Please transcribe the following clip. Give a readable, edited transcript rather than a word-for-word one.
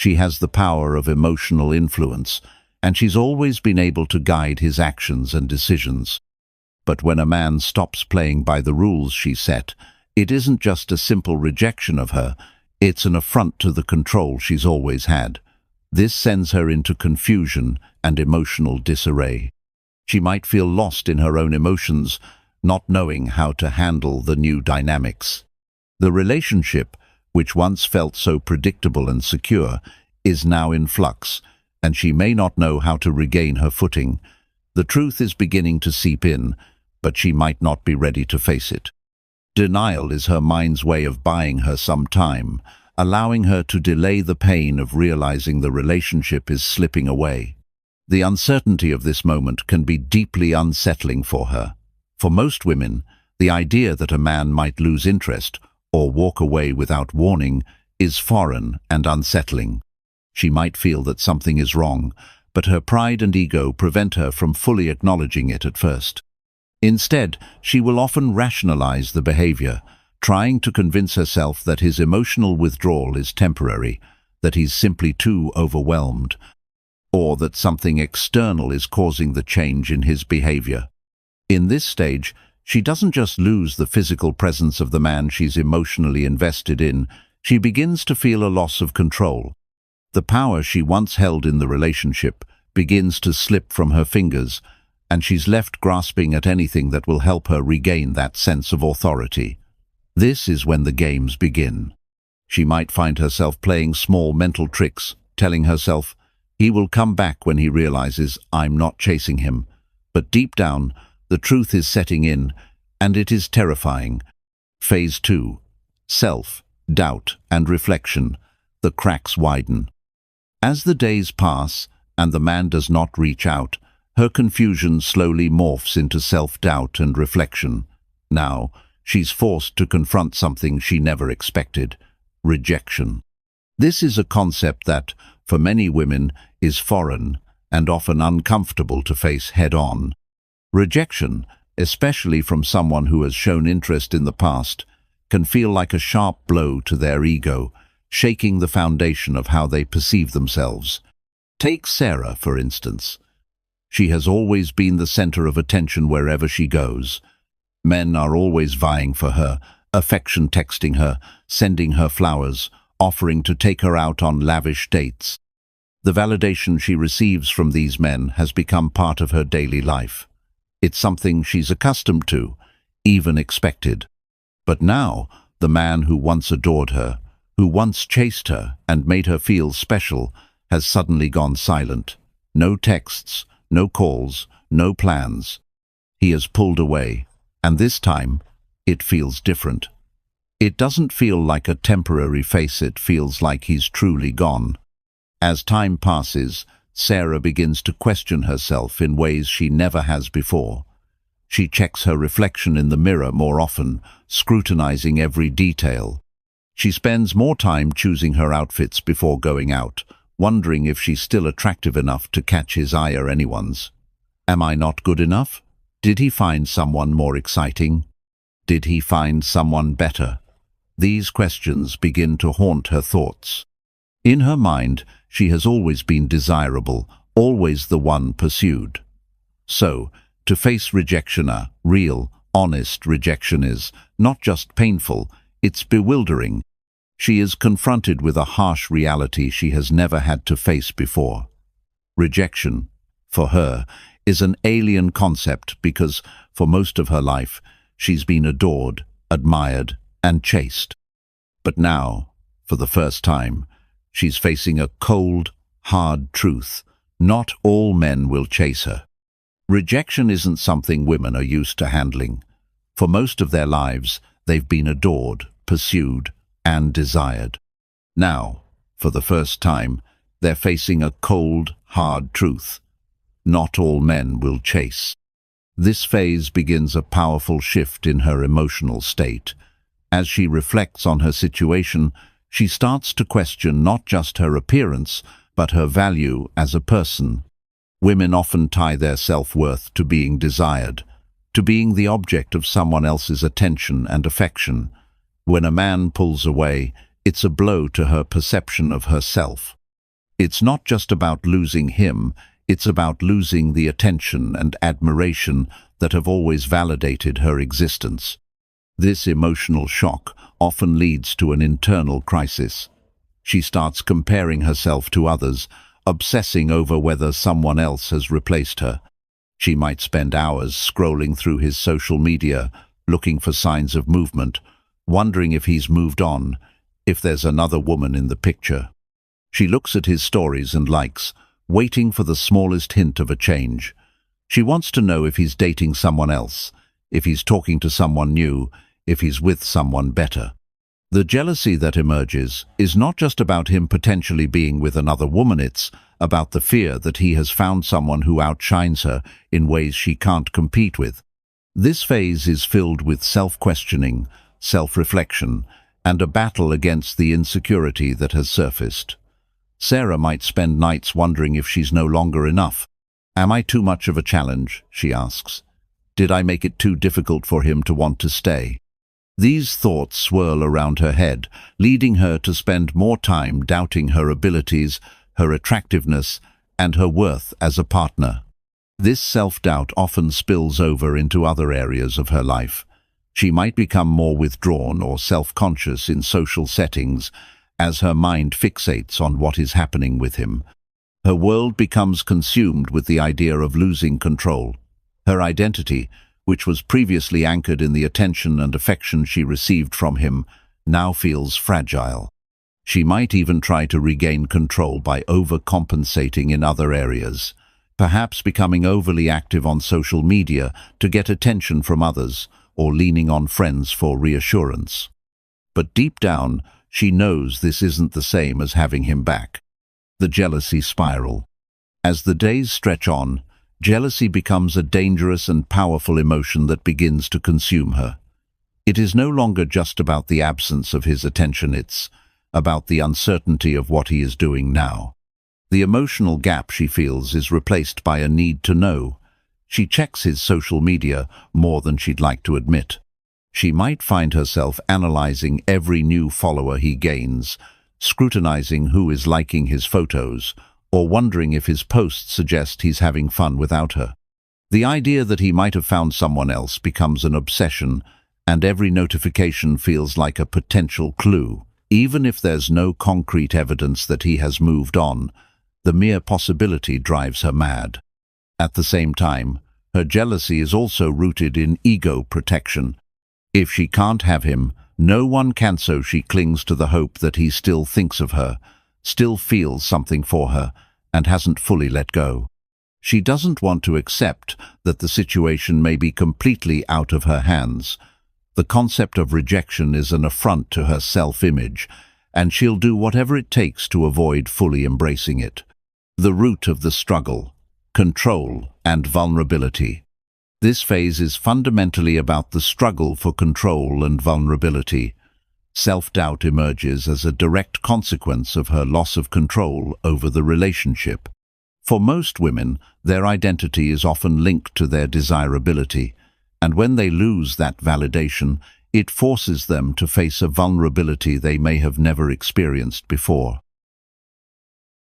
She has the power of emotional influence, and she's always been able to guide his actions and decisions. But when a man stops playing by the rules she set, it isn't just a simple rejection of her, it's an affront to the control she's always had. This sends her into confusion and emotional disarray. She might feel lost in her own emotions, not knowing how to handle the new dynamics. The relationship, which once felt so predictable and secure, is now in flux, and she may not know how to regain her footing. The truth is beginning to seep in, but she might not be ready to face it. Denial is her mind's way of buying her some time, allowing her to delay the pain of realizing the relationship is slipping away. The uncertainty of this moment can be deeply unsettling for her. For most women, the idea that a man might lose interest or walk away without warning is foreign and unsettling. She might feel that something is wrong, but her pride and ego prevent her from fully acknowledging it at first. Instead, she will often rationalize the behavior, trying to convince herself that his emotional withdrawal is temporary, that he's simply too overwhelmed, or that something external is causing the change in his behavior. In this stage, she doesn't just lose the physical presence of the man she's emotionally invested in, she begins to feel a loss of control. The power she once held in the relationship begins to slip from her fingers, and she's left grasping at anything that will help her regain that sense of authority. This is when the games begin. She might find herself playing small mental tricks, telling herself, "He will come back when he realizes I'm not chasing him." But deep down, the truth is setting in, and it is terrifying. Phase 2. Self, doubt, and reflection. The cracks widen. As the days pass, and the man does not reach out, her confusion slowly morphs into self-doubt and reflection. Now, she's forced to confront something she never expected: rejection. This is a concept that, for many women, is foreign and often uncomfortable to face head-on. Rejection, especially from someone who has shown interest in the past, can feel like a sharp blow to their ego, shaking the foundation of how they perceive themselves. Take Sarah, for instance. She has always been the center of attention wherever she goes. Men are always vying for her, affection texting her, sending her flowers, offering to take her out on lavish dates. The validation she receives from these men has become part of her daily life. It's something she's accustomed to, even expected. But now, the man who once adored her, who once chased her and made her feel special, has suddenly gone silent. No texts, no calls, no plans. He has pulled away, and this time, it feels different. It doesn't feel like a temporary face, it feels like he's truly gone. As time passes, Sarah begins to question herself in ways she never has before. She checks her reflection in the mirror more often, scrutinizing every detail. She spends more time choosing her outfits before going out, wondering if she's still attractive enough to catch his eye or anyone's. Am I not good enough? Did he find someone more exciting? Did he find someone better? These questions begin to haunt her thoughts. In her mind, she has always been desirable, always the one pursued. So, to face rejection, a real, honest rejection, is not just painful, it's bewildering. She is confronted with a harsh reality she has never had to face before. Rejection, for her, is an alien concept because, for most of her life, she's been adored, admired, and chased. But now, for the first time, she's facing a cold, hard truth. Not all men will chase her. Rejection isn't something women are used to handling. For most of their lives, they've been adored, pursued, and desired. Now, for the first time, they're facing a cold, hard truth. Not all men will chase. This phase begins a powerful shift in her emotional state. As she reflects on her situation, she starts to question not just her appearance, but her value as a person. Women often tie their self-worth to being desired, to being the object of someone else's attention and affection. When a man pulls away, it's a blow to her perception of herself. It's not just about losing him, it's about losing the attention and admiration that have always validated her existence. This emotional shock often leads to an internal crisis. She starts comparing herself to others, obsessing over whether someone else has replaced her. She might spend hours scrolling through his social media, looking for signs of movement, wondering if he's moved on, if there's another woman in the picture. She looks at his stories and likes, waiting for the smallest hint of a change. She wants to know if he's dating someone else, if he's talking to someone new, if he's with someone better. The jealousy that emerges is not just about him potentially being with another woman, it's about the fear that he has found someone who outshines her in ways she can't compete with. This phase is filled with self-questioning, self-reflection, and a battle against the insecurity that has surfaced. Sarah might spend nights wondering if she's no longer enough. Am I too much of a challenge, she asks. Did I make it too difficult for him to want to stay? These thoughts swirl around her head, leading her to spend more time doubting her abilities, her attractiveness, and her worth as a partner. This self-doubt often spills over into other areas of her life. She might become more withdrawn or self-conscious in social settings as her mind fixates on what is happening with him. Her world becomes consumed with the idea of losing control. Her identity, which was previously anchored in the attention and affection she received from him, now feels fragile. She might even try to regain control by overcompensating in other areas, perhaps becoming overly active on social media to get attention from others, or leaning on friends for reassurance. But deep down, she knows this isn't the same as having him back. The jealousy spiral. As the days stretch on, jealousy becomes a dangerous and powerful emotion that begins to consume her. It is no longer just about the absence of his attention, it's about the uncertainty of what he is doing now. The emotional gap she feels is replaced by a need to know. She checks his social media more than she'd like to admit. She might find herself analyzing every new follower he gains, scrutinizing who is liking his photos, or wondering if his posts suggest he's having fun without her. The idea that he might have found someone else becomes an obsession, and every notification feels like a potential clue. Even if there's no concrete evidence that he has moved on, the mere possibility drives her mad. At the same time, her jealousy is also rooted in ego protection. If she can't have him, no one can, so she clings to the hope that he still thinks of her, still feels something for her, and hasn't fully let go. She doesn't want to accept that the situation may be completely out of her hands. The concept of rejection is an affront to her self-image, and she'll do whatever it takes to avoid fully embracing it. The root of the struggle: control and vulnerability. This phase is fundamentally about the struggle for control and vulnerability. Self-doubt emerges as a direct consequence of her loss of control over the relationship. For most women, their identity is often linked to their desirability, and when they lose that validation, it forces them to face a vulnerability they may have never experienced before.